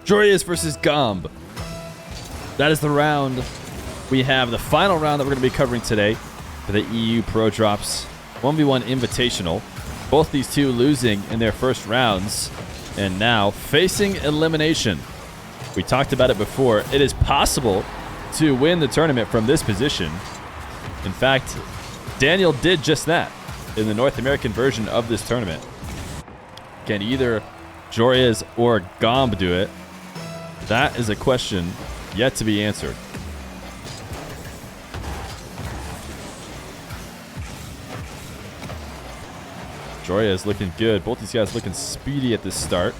Joreuz versus Gomb. That is the round. We have the final round that we're going to be covering today for the EU ProDrops 1v1 Invitational. Both these two losing in their first rounds and now facing elimination. We talked about it before. It is possible to win the tournament from this position. In fact, Daniel did just that in the North American version of this tournament. Can either Joreuz or Gomb do it? That is a question yet to be answered. Joreuz looking good. Both these guys looking speedy at this start.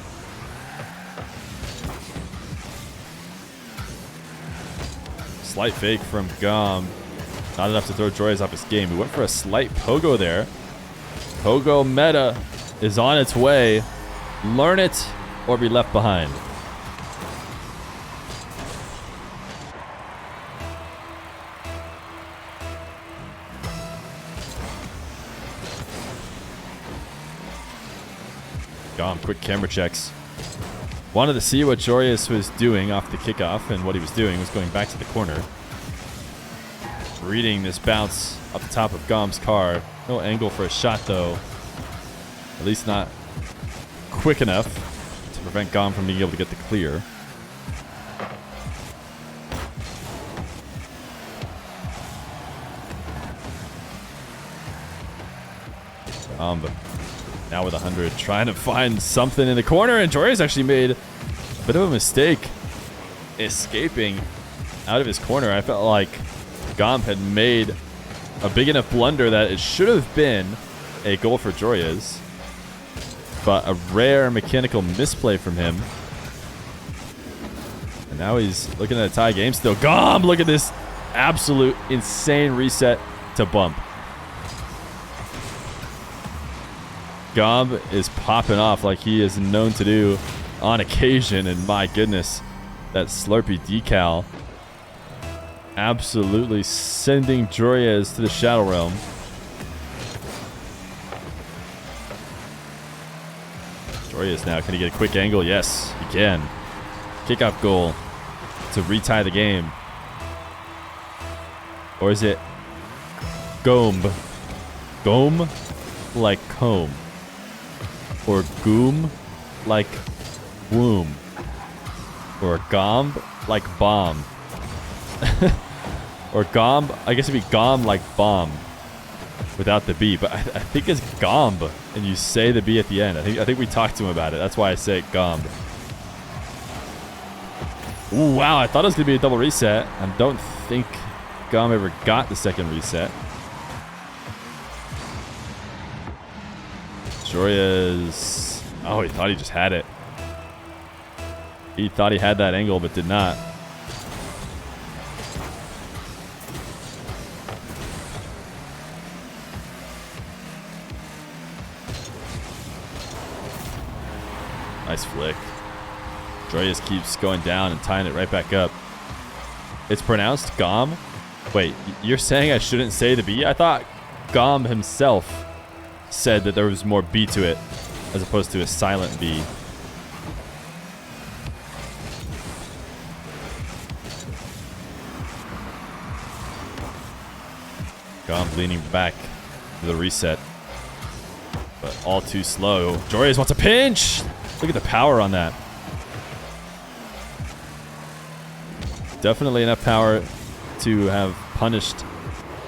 Slight fake from Gomb. Not enough to throw Joreuz off his game. We went for a slight pogo there. Pogo meta is on its way. Learn it or be left behind. Gomb, quick camera checks. Wanted to see what Joreuz was doing off the kickoff, and what he was doing was going back to the corner. Reading this bounce up the top of Gomb's car. No angle for a shot, though. At least not quick enough to prevent Gomb from being able to get the clear. Gomb now with 100, trying to find something in the corner, and Joreuz actually made a bit of a mistake escaping out of his corner. I felt like Gomb had made a big enough blunder that it should have been a goal for Joreuz, but a rare mechanical misplay from him. And now he's looking at a tie game still. Gomb, look at this absolute insane reset to bump. Gomb is popping off like he is known to do on occasion, and my goodness, that Slurpee decal absolutely sending Joreuz to the Shadow Realm. Joreuz now, can he get a quick angle? Yes, he can. Kickoff goal to retie the game. Or is it Gomb? Gomb like comb. Or Goom like womb. Or Gomb like bomb. Or Gomb, I guess it'd be Gomb like bomb without the B, but I think it's Gomb, and you say the B at the end. I think we talked to him about it. That's why I say it Gomb. Ooh, wow, I thought it was gonna be a double reset. I don't think Gomb ever got the second reset. Joreuz. Oh, he thought he just had it. He thought he had that angle, but did not. Nice flick. Joreuz keeps going down and tying it right back up. It's pronounced Gomb. Wait, you're saying I shouldn't say the B? I thought Gomb himself said that there was more B to it as opposed to a silent B. Gomb leaning back to the reset, but all too slow. Joreuz wants a pinch. Look at the power on that. Definitely enough power to have punished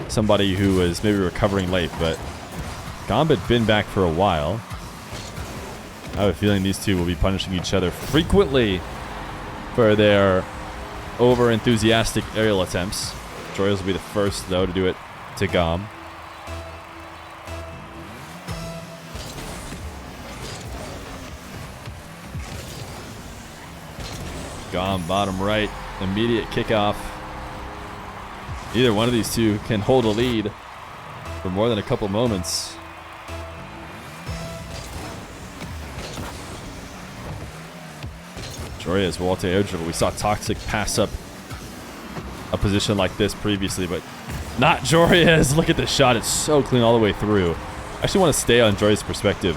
somebody who was maybe recovering late, but Gomb had been back for a while. I have a feeling these two will be punishing each other frequently for their over-enthusiastic aerial attempts. Joreuz will be the first, though, to do it to Gomb. Gomb, bottom right, immediate kickoff. Either one of these two can hold a lead for more than a couple moments. Joreuz will to air dribble. We saw Toxic pass up a position like this previously, but not Joreuz. Look at this shot. It's so clean all the way through. I actually want to stay on Joreuz's perspective,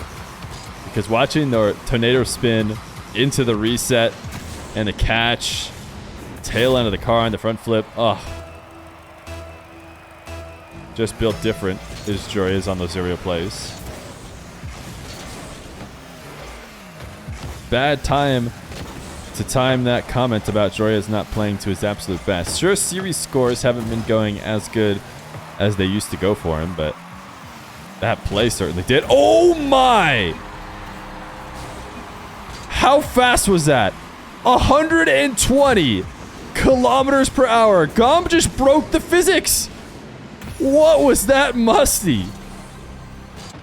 because watching the tornado spin into the reset And the catch. Tail end of the car and the front flip. Oh. Just built different is Joreuz on those aerial plays. Bad time to time that comment about Joreuz not playing to his absolute best. Sure, series scores haven't been going as good as they used to go for him, but that play certainly did. Oh my! How fast was that? 120 kilometers per hour. Gomb just broke the physics. What was that musty?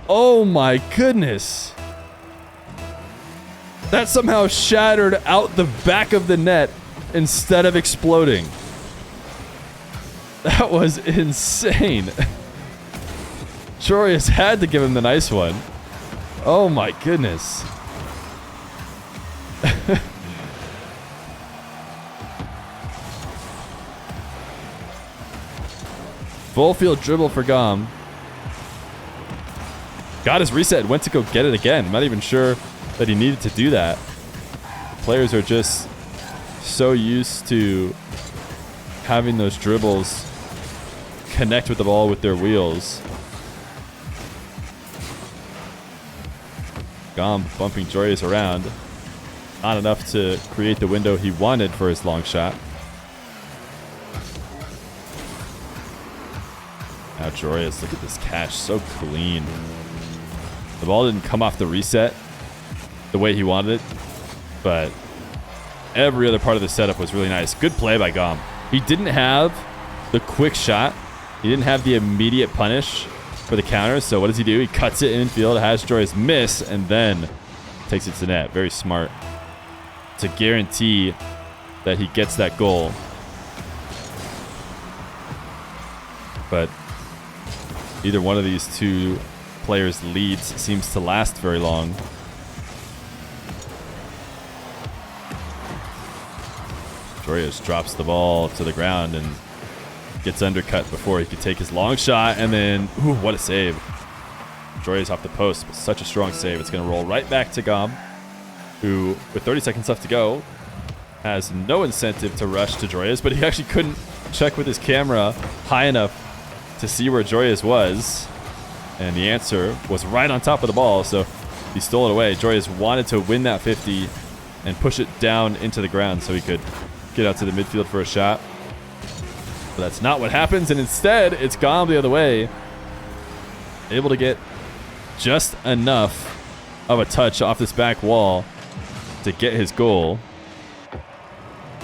Oh my goodness. That somehow shattered out the back of the net instead of exploding. That was insane. Joreuz had to give him the nice one. Oh my goodness. Full field dribble for Gomb. Got his reset, went to go get it again. I'm not even sure that he needed to do that. Players are just so used to having those dribbles connect with the ball with their wheels. Gomb bumping Joreuz around. Not enough to create the window he wanted for his long shot. Now Joreuz, look at this catch, so clean. The ball didn't come off the reset the way he wanted it, but every other part of the setup was really nice. Good play by Gomb. He didn't have the quick shot. He didn't have the immediate punish for the counter, so what does he do? He cuts it in field, has Joreuz miss, and then takes it to net. Very smart to guarantee that he gets that goal. But either one of these two players' leads seems to last very long. Joreuz drops the ball to the ground and gets undercut before he could take his long shot, and then, ooh, what a save. Joreuz off the post, but such a strong save. It's going to roll right back to Gomb, who, with 30 seconds left to go, has no incentive to rush to Joreuz, but he actually couldn't check with his camera high enough to see where Joreuz was, and the answer was right on top of the ball, so he stole it away. Joreuz wanted to win that 50 and push it down into the ground so he could get out to the midfield for a shot. But that's not what happens, and instead, it's Gomb the other way, able to get just enough of a touch off this back wall to get his goal.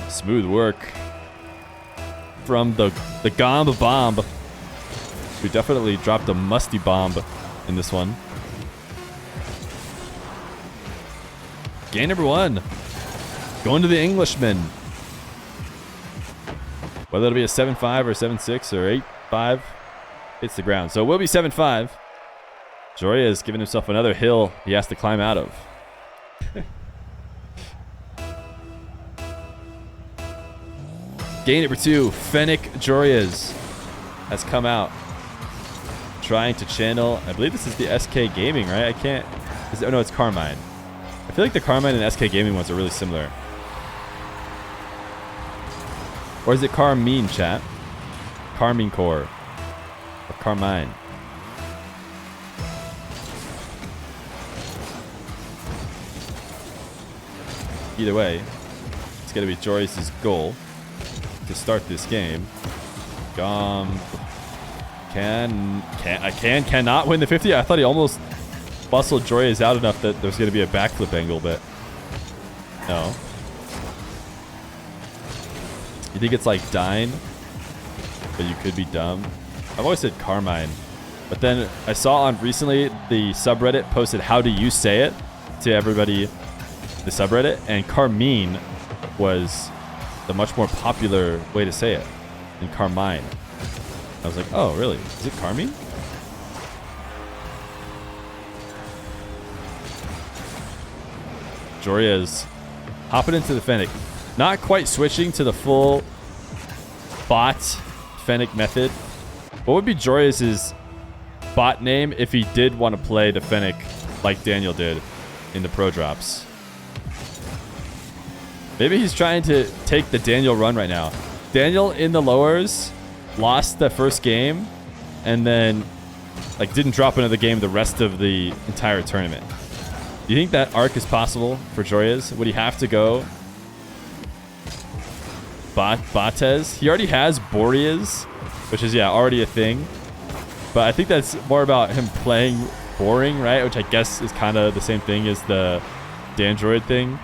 Smooth work from the Gomb bomb, who definitely dropped a musty bomb in this one. Game number 1. Going to the Englishman. Whether it'll be a 7-5 or 7-6 or 8-5, hits the ground. So it will be 7-5. Joreuz giving himself another hill he has to climb out of. Game number 2, Fennec Joreuz has come out. Trying to channel, I believe this is the SK Gaming, right? I can't, oh no, it's Carmine. I feel like the Carmine and SK Gaming ones are really similar. Or is it Carmine, chat? Carmine Core. Or Carmine. Either way, it's going to be Joreuz's goal to start this game. Gomb cannot win the 50. I thought he almost bustled Joreuz out enough that there's going to be a backflip angle, but no. You think it's like Dine, but you could be dumb. I've always said Carmine, but then I saw on recently the subreddit posted how do you say it to everybody, the subreddit, and Carmine was the much more popular way to say it than Carmine. I was like, oh, really? Is it Carmine? Joreuz hopping into the Fennec. Not quite switching to the full bot Fennec method. What would be Joreuz's bot name if he did want to play the Fennec like Daniel did in the ProDrops? Maybe he's trying to take the Daniel run right now. Daniel in the lowers lost the first game and then like didn't drop into the game the rest of the entire tournament. Do you think that arc is possible for Joreuz? Would he have to go Bates? He already has Boreas, which is, yeah, already a thing. But I think that's more about him playing boring, right? Which I guess is kind of the same thing as the Dandroid thing.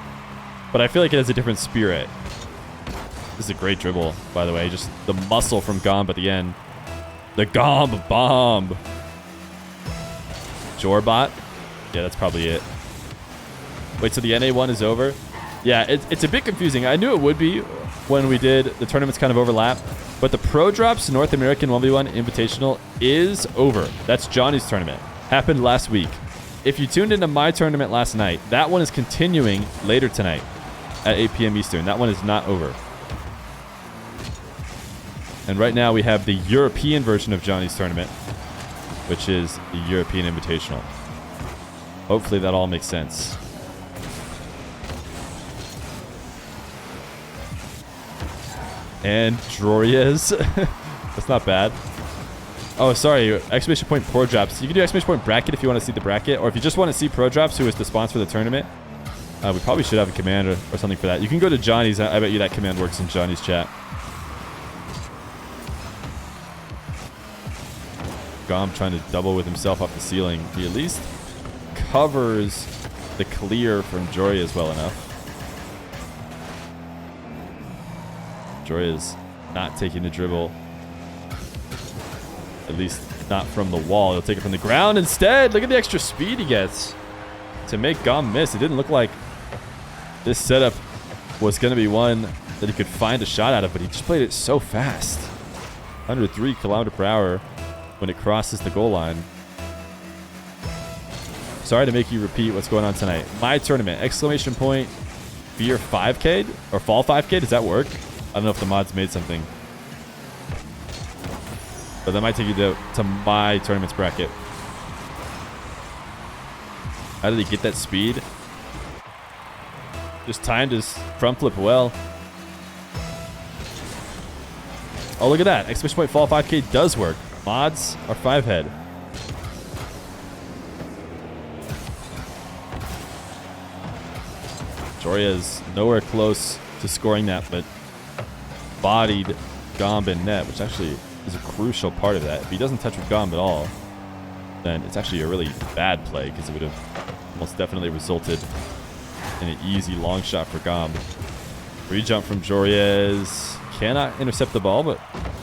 But I feel like it has a different spirit. This is a great dribble, by the way. Just the muscle from Gomb at the end. The Gomb bomb. Jorbot? Yeah, that's probably it. Wait, so the NA1 is over? Yeah, it's a bit confusing. I knew it would be when we did the tournaments kind of overlap. But the ProDrops North American 1v1 Invitational is over. That's Johnny's tournament. Happened last week. If you tuned into my tournament last night, that one is continuing later tonight at 8 p.m. Eastern. That one is not over. And right now we have the European version of Johnny's tournament, which is the European Invitational. Hopefully that all makes sense. And Joreuz. That's not bad. Oh, sorry. Exclamation point ProDrops. You can do exclamation point bracket if you want to see the bracket. Or if you just want to see ProDrops, who is the sponsor of the tournament. We probably should have a command or something for that. You can go to Johnny's. I bet you that command works in Johnny's chat. Gomb trying to double with himself off the ceiling. He at least covers the clear from Joreuz well enough. Joreuz not taking the dribble. At least not from the wall. He'll take it from the ground instead. Look at the extra speed he gets to make Gomb miss. It didn't look like this setup was going to be one that he could find a shot out of, but he just played it so fast. 103 km/h when it crosses the goal line. Sorry to make you repeat what's going on tonight. My tournament, exclamation point, Feer 5K or Fall 5K. Does that work? I don't know if the mods made something. But that might take you to my tournament's bracket. How did he get that speed? Just timed his front flip well. Oh, look at that. Exclamation point Fall 5K does work. Mods are 5-head. Joreuz nowhere close to scoring that, but bodied Gomb in net, which actually is a crucial part of that. If he doesn't touch with Gomb at all, then it's actually a really bad play because it would have most definitely resulted in an easy long shot for Gomb. Re-jump from Joreuz. Cannot intercept the ball, but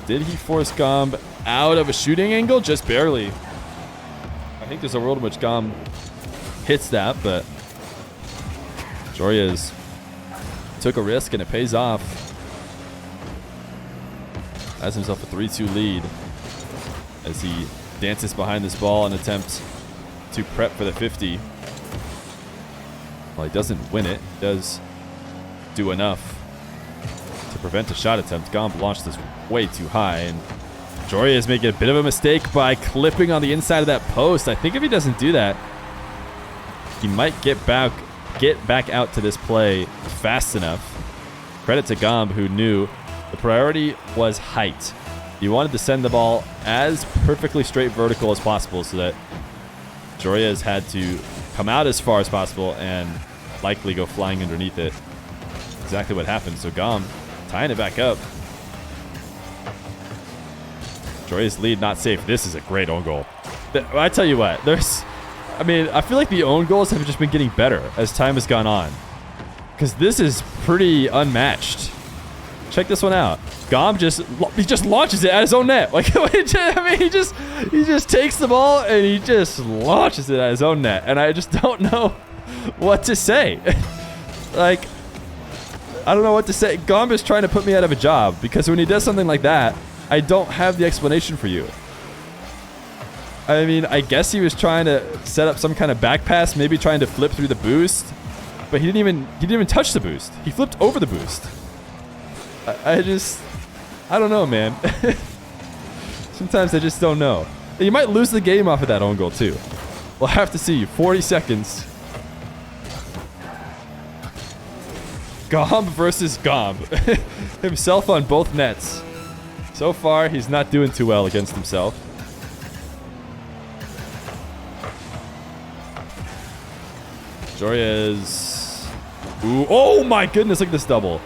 did he force Gomb out of a shooting angle? Just barely. I think there's a world in which Gomb hits that, but Joreuz took a risk and it pays off. Has himself a 3-2 lead as he dances behind this ball and attempts to prep for the 50. Well, he doesn't win it. He does do enough to prevent a shot attempt. Gomb launched this way too high, and Joreuz making a bit of a mistake by clipping on the inside of that post. I think if he doesn't do that, he might get back out to this play fast enough. Credit to Gomb, who knew the priority was height. He wanted to send the ball as perfectly straight vertical as possible so that Joreuz had to come out as far as possible and likely go flying underneath it. Exactly what happened. So Gomb tying it back up. Joreuz lead not safe. This is a great own goal. I tell you what, I feel like the own goals have just been getting better as time has gone on, because this is pretty unmatched. Check this one out. Gomb just launches it at his own net. Like, he just takes the ball and he just launches it at his own net, and I just don't know what to say. Like, I don't know what to say. Gomb is trying to put me out of a job, because when he does something like that, I don't have the explanation for you. I mean, I guess he was trying to set up some kind of back pass, maybe trying to flip through the boost, but he didn't even touch the boost. He flipped over the boost. I don't know, man. Sometimes I just don't know. You might lose the game off of that own goal too. We'll have to see. 40 seconds. Gomb versus Gomb. Himself on both nets. So far, he's not doing too well against himself. Joreuz. Ooh. Oh my goodness, look at this double.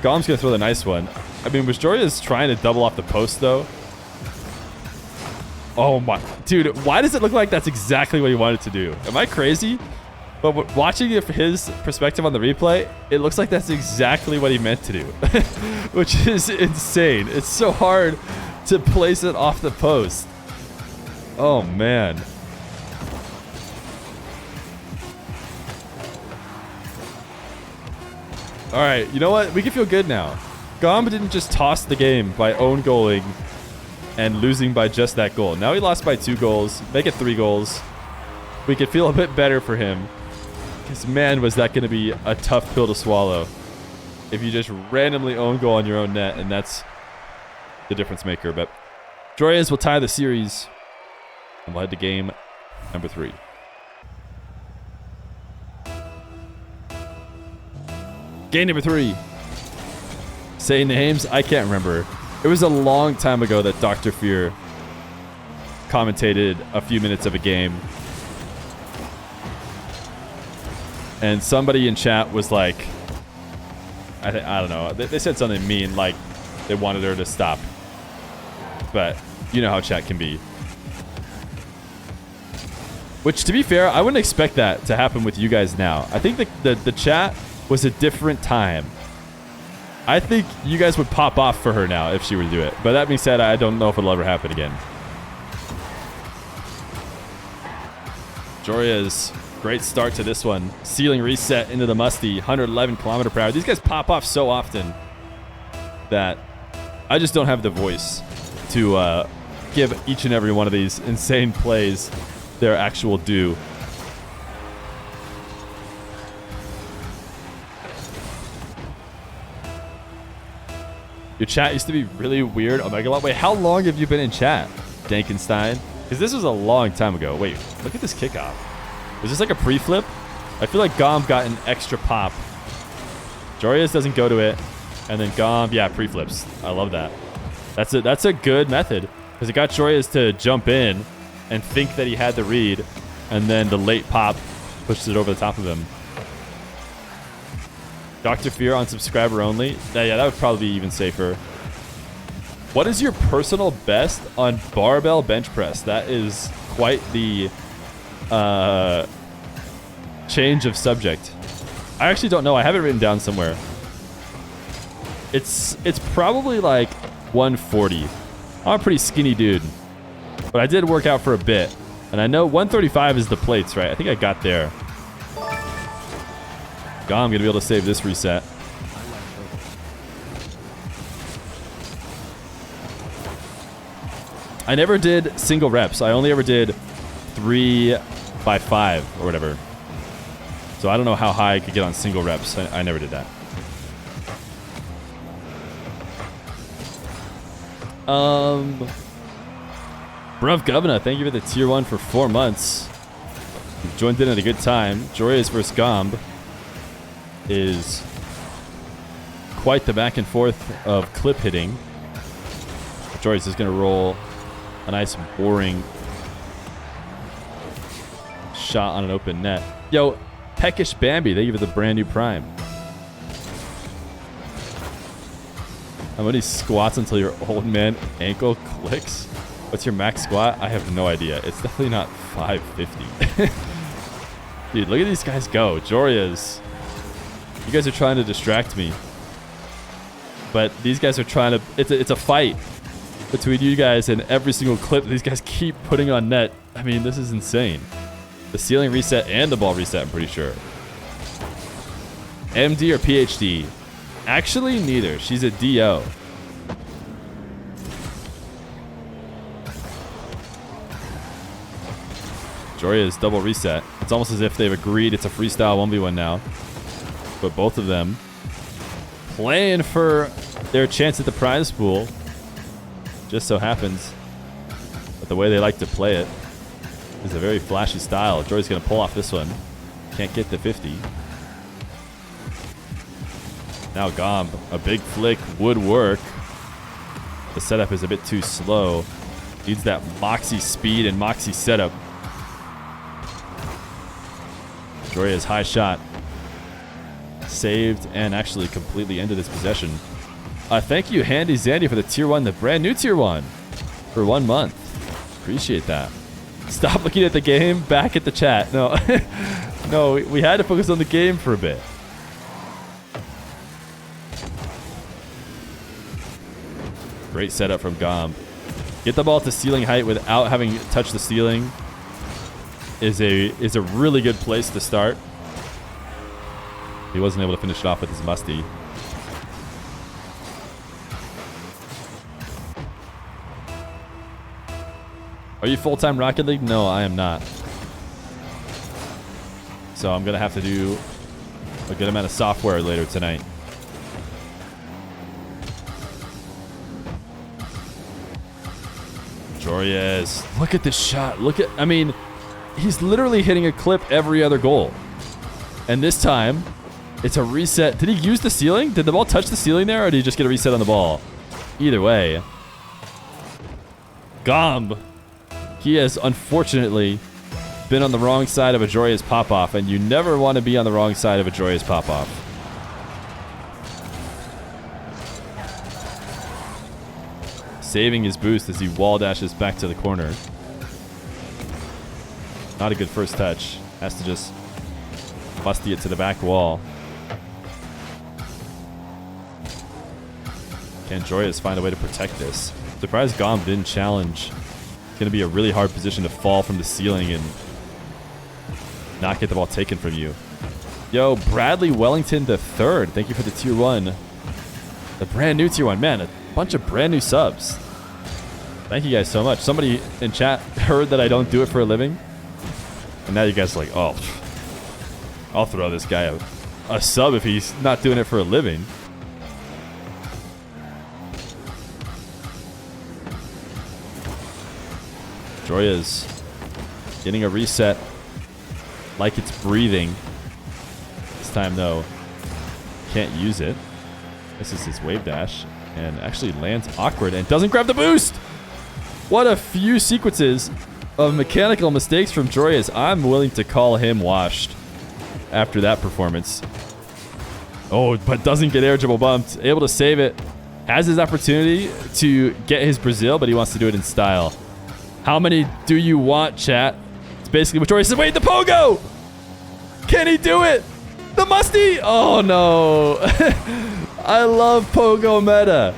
Gomb's going to throw the nice one. I mean, was Joreuz trying to double off the post, though? Oh my. Dude, why does it look like that's exactly what he wanted to do? Am I crazy? But watching it from his perspective on the replay, it looks like that's exactly what he meant to do. Which is insane. It's so hard to place it off the post. Oh, man. All right, you know what? We can feel good now. Gomb didn't just toss the game by own goaling and losing by just that goal. Now he lost by 2 goals. Make it 3 goals. We could feel a bit better for him. Because, man, was that going to be a tough pill to swallow. If you just randomly own goal on your own net, and that's the difference maker. But Joreuz will tie the series. And we'll head to game number 3. Game number 3. Say names? I can't remember. It was a long time ago that Dr. Feer commentated a few minutes of a game. And somebody in chat was like, I don't know. They said something mean, like they wanted her to stop. But you know how chat can be. Which, to be fair, I wouldn't expect that to happen with you guys now. I think the chat was a different time. I think you guys would pop off for her now if she were to do it. But that being said, I don't know if it'll ever happen again. Joreuz, great start to this one. Ceiling reset into the musty, 111 km/h. These guys pop off so often that I just don't have the voice to give each and every one of these insane plays their actual due. Your chat used to be really weird. Oh my god, wait, how long have you been in chat, Dankenstein? Because this was a long time ago. Wait, look at this kickoff. Is this like a pre-flip? I feel like Gomb got an extra pop. Joreuz doesn't go to it. And then Gomb, yeah, pre-flips. I love that. That's a good method. Because it got Joreuz to jump in and think that he had the read. And then the late pop pushes it over the top of him. Dr. Feer on subscriber only. Yeah, that would probably be even safer. What is your personal best on barbell bench press? That is quite the change of subject. I actually don't know. I have it written down somewhere. It's probably like 140. I'm a pretty skinny dude, but I did work out for a bit, and I know 135 is the plates, right? I think I got there. Gomb gonna be able to save this reset. I never did single reps. I only ever did 3 by 5 or whatever. So I don't know how high I could get on single reps. I never did that. Bruv Governor, thank you for the tier 1 for 4 months. You've joined in at a good time. Joreuz versus Gomb is quite the back and forth of clip hitting. Joreuz is going to roll a nice boring shot on an open net. Yo, Peckish Bambi, they give it the brand new prime. How many squats until your old man ankle clicks? What's your max squat? I have no idea. It's definitely not 550. Dude, look at these guys go. Joreuz. You guys are trying to distract me. But these guys are trying to... It's a fight between you guys, and every single clip these guys keep putting on net. I mean, this is insane. The ceiling reset and the ball reset, I'm pretty sure. MD or PhD? Actually, neither. She's a DO. Joreuz double reset. It's almost as if they've agreed it's a freestyle 1v1 now. But both of them playing for their chance at the prize pool. Just so happens that the way they like to play it is a very flashy style. Joreuz going to pull off this one. Can't get the 50. Now Gomb, a big flick would work. The setup is a bit too slow. Needs that Moxie speed and Moxie setup. Joreuz high shot. Saved and actually completely ended his possession. Thank you, Handy Zandy, for the tier 1, the brand new tier 1 for 1 month. Appreciate that. Stop looking at the game, back at the chat. No, no, we had to focus on the game for a bit. Great setup from Gomb. Get the ball to ceiling height without having touched the ceiling is a really good place to start. He wasn't able to finish it off with his musty. Are you full-time Rocket League? No, I am not. So I'm going to have to do a good amount of software later tonight. Joreuz. Look at this shot. Look at, I mean, he's literally hitting a clip every other goal. And this time, it's a reset. Did he use the ceiling? Did the ball touch the ceiling there, or did he just get a reset on the ball? Either way. Gomb. He has unfortunately been on the wrong side of a Joreuz pop-off, and you never want to be on the wrong side of a Joreuz pop-off. Saving his boost as he wall dashes back to the corner. Not a good first touch. Has to just musty it to the back wall. Can Joreuz find a way to protect this? Surprised Gomb didn't challenge. It's going to be a really hard position to fall from the ceiling and not get the ball taken from you. Yo, Bradley Wellington the third. Thank you for the tier 1. The brand new tier 1. Man, a bunch of brand new subs. Thank you guys so much. Somebody in chat heard that I don't do it for a living. And now you guys are like, oh, I'll throw this guy a sub if he's not doing it for a living. Joreuz getting a reset like it's breathing. This time, though, can't use it. This is his wave dash and actually lands awkward and doesn't grab the boost. What a few sequences of mechanical mistakes from Joreuz. I'm willing to call him washed after that performance. Oh, but doesn't get air dribble bumped. Able to save it. Has his opportunity to get his Brazil, but he wants to do it in style. How many do you want, chat? It's basically what Joreuz said. Wait, the pogo! Can he do it? The musty! Oh, no. I love pogo meta.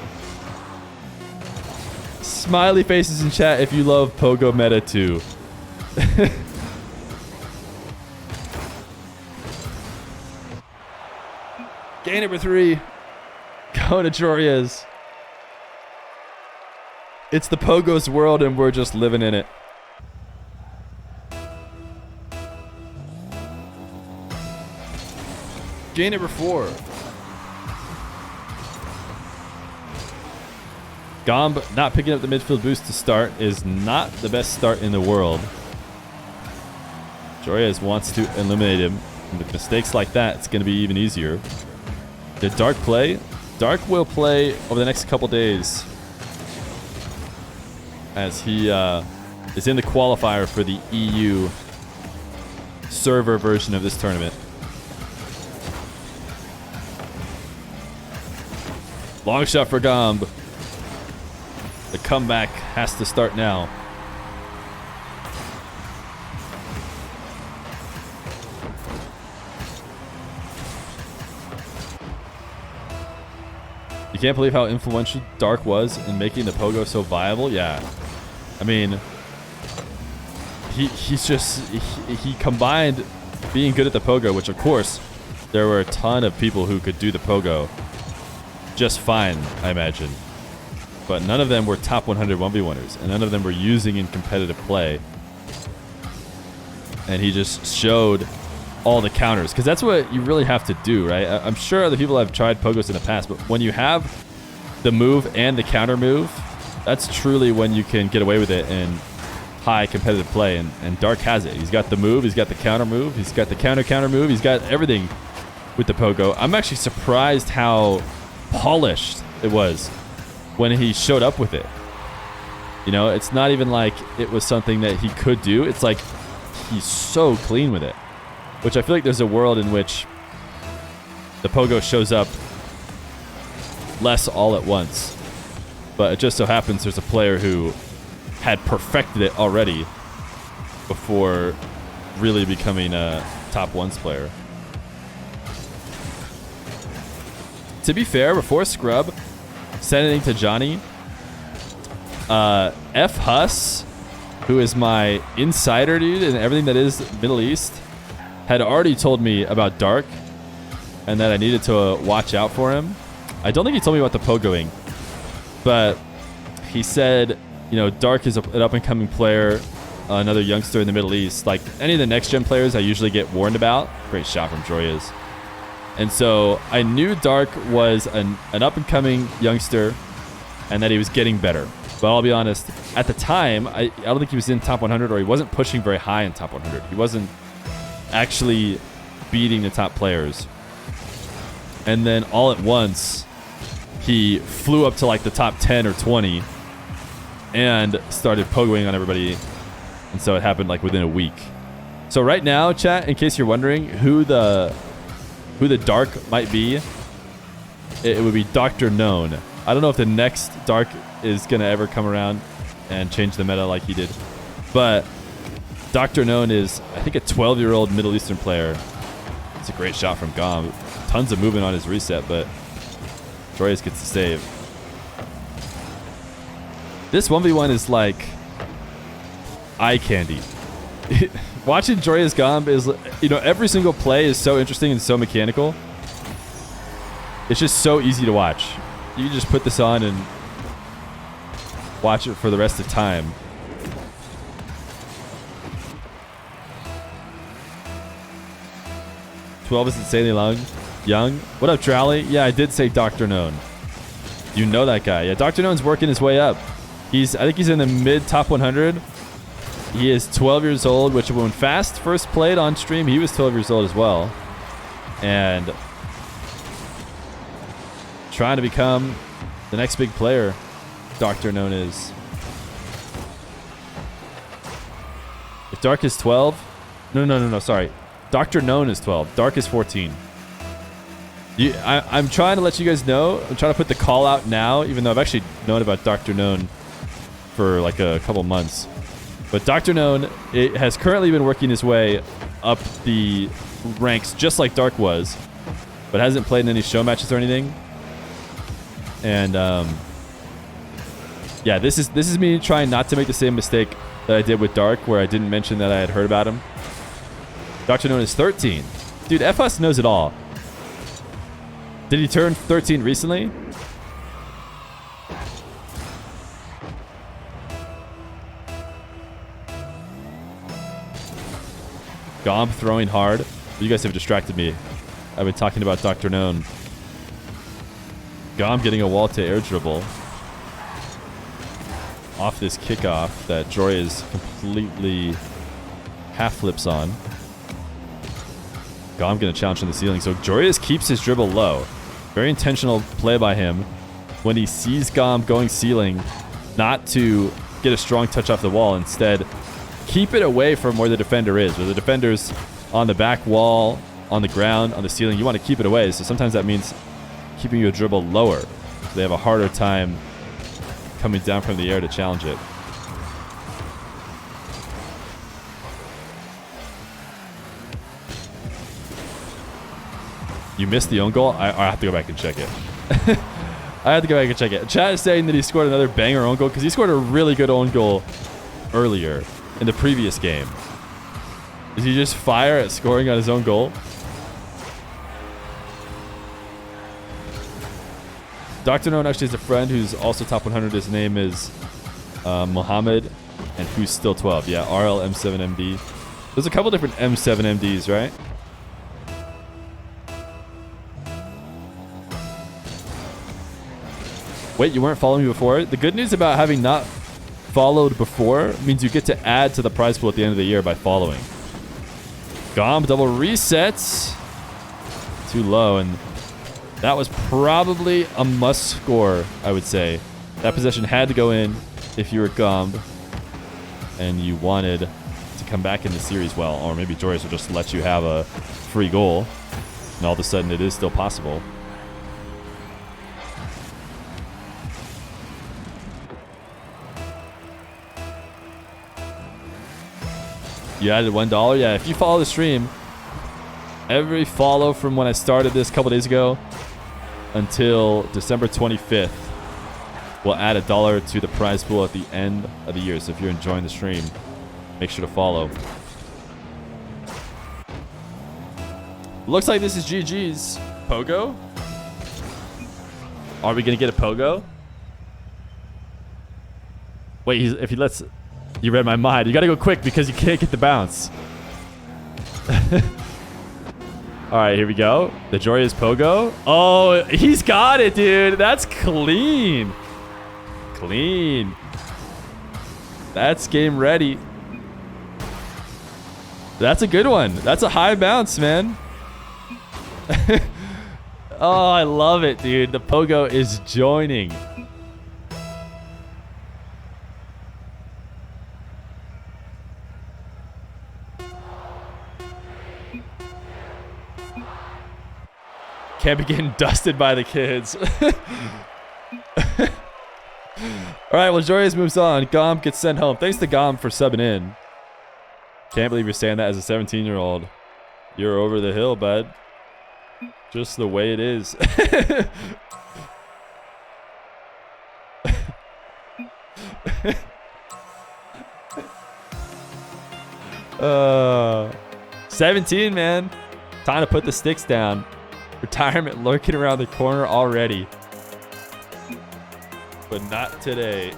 Smiley faces in chat if you love pogo meta too. Game number 3. Going to Joreuz. It's the Pogo's world and we're just living in it. Game number 4. Gomb not picking up the midfield boost to start is not the best start in the world. Joreuz wants to eliminate him. And with mistakes like that, it's going to be even easier. Did Dark play? Dark will play over the next couple days, as he is in the qualifier for the EU server version of this tournament. Long shot for Gomb. The comeback has to start now. You can't believe how influential Dark was in making the pogo so viable. Yeah. I mean, he combined being good at the pogo, which of course there were a ton of people who could do the pogo just fine, I imagine. But none of them were top 100 1v1ers, and none of them were using in competitive play. And he just showed all the counters, because that's what you really have to do, right? I'm sure other people have tried pogos in the past, but when you have the move and the counter move, that's truly when you can get away with it in high competitive play, and Dark has it. He's got the move, he's got the counter move, he's got the counter move, he's got everything with the Pogo. I'm actually surprised how polished it was when he showed up with it. You know, it's not even like it was something that he could do. It's like he's so clean with it, which I feel like there's a world in which the Pogo shows up less all at once. But it just so happens there's a player who had perfected it already before really becoming a top ones player. To be fair, before Scrub said anything to Johnny, F Huss, who is my insider dude and everything that is Middle East, had already told me about Dark and that I needed to watch out for him. I don't think he told me about the Pogoing, but he said, you know, Dark is an up-and-coming player, another youngster in the Middle East. Like any of the next-gen players I usually get warned about. Great shot from Joreuz. And so I knew Dark was an up-and-coming youngster and that he was getting better. But I'll be honest, at the time, I don't think he was in top 100, or he wasn't pushing very high in top 100. He wasn't actually beating the top players. And then all at once, he flew up to like the top 10 or 20 and started pogoing on everybody. And so it happened like within a week. So right now, chat, in case you're wondering who the Dark might be, it would be Dr. Known. I don't know if the next Dark is going to ever come around and change the meta like he did. But Dr. Known is, I think, a 12-year-old Middle Eastern player. It's a great shot from Gomb. Tons of movement on his reset, but Joreuz gets the save. This 1v1 is like eye candy. Watching Joreuz Gomb is, you know, every single play is so interesting and so mechanical. It's just so easy to watch. You can just put this on and watch it for the rest of time. "12 is insanely young. What up, Drowley? Yeah, I did say Dr. Known. You know that guy. Yeah, Dr. Known's working his way up. I think he's in the mid top 100. He is 12 years old, which when Fast first played on stream, he was 12 years old as well. And trying to become the next big player, Dr. Known is. If Dark is 12... No, sorry. Dr. Known is 12. Dark is 14. I'm trying to let you guys know. I'm trying to put the call out now, even though I've actually known about Dr. Known for like a couple months. But Dr. Known, it has currently been working his way up the ranks just like Dark was, but hasn't played in any show matches or anything. And yeah, this is me trying not to make the same mistake that I did with Dark, where I didn't mention that I had heard about him. Dr. Known is 13. Dude, FS knows it all. Did he turn 13 recently? Gomb throwing hard. You guys have distracted me. I've been talking about Dr. Known. Gomb getting a wall to air dribble off this kickoff that Joreuz completely half flips on. Gomb going to challenge on the ceiling. So Joreuz keeps his dribble low. Very intentional play by him when he sees Gomb going ceiling, not to get a strong touch off the wall. Instead, keep it away from where the defender is. Where the defender's on the back wall, on the ground, on the ceiling, you want to keep it away. So sometimes that means keeping your dribble lower. So they have a harder time coming down from the air to challenge it. You missed the own goal? I have to go back and check it. I have to go back and check it. Chat is saying that he scored another banger own goal because he scored a really good own goal earlier in the previous game. Did he just fire at scoring on his own goal? Dr. Known actually has a friend who's also top 100. His name is Mohammed, and who's still 12. Yeah, RL M7MD. There's a couple different M7MDs, right? Wait, you weren't following me before? The good news about having not followed before means you get to add to the prize pool at the end of the year by following. Gomb double resets. too low, and that was probably a must score, I would say. That possession had to go in if you were Gomb and you wanted to come back in the series well, or maybe Joreuz will just let you have a free goal, and all of a sudden it is still possible. You added $1? Yeah, if you follow the stream, every follow from when I started this a couple days ago until December 25th will add $1 to the prize pool at the end of the year. So if you're enjoying the stream, make sure to follow. Looks like this is GG's. Pogo? Are we going to get a Pogo? Wait, if he lets... You read my mind. You got to go quick because you can't get the bounce. All right, here we go. The Joreuz Pogo. Oh, he's got it, dude. That's clean. Clean. That's game ready. That's a good one. That's a high bounce, man. Oh, I love it, dude. The Pogo is joining. Can't be getting dusted by the kids. All right, well, Joreuz moves on. Gomb gets sent home. Thanks to Gomb for subbing in. Can't believe you're saying that as a 17-year-old. You're over the hill, bud. Just the way it is. 17, man. Time to put the sticks down. Retirement lurking around the corner already. But not today.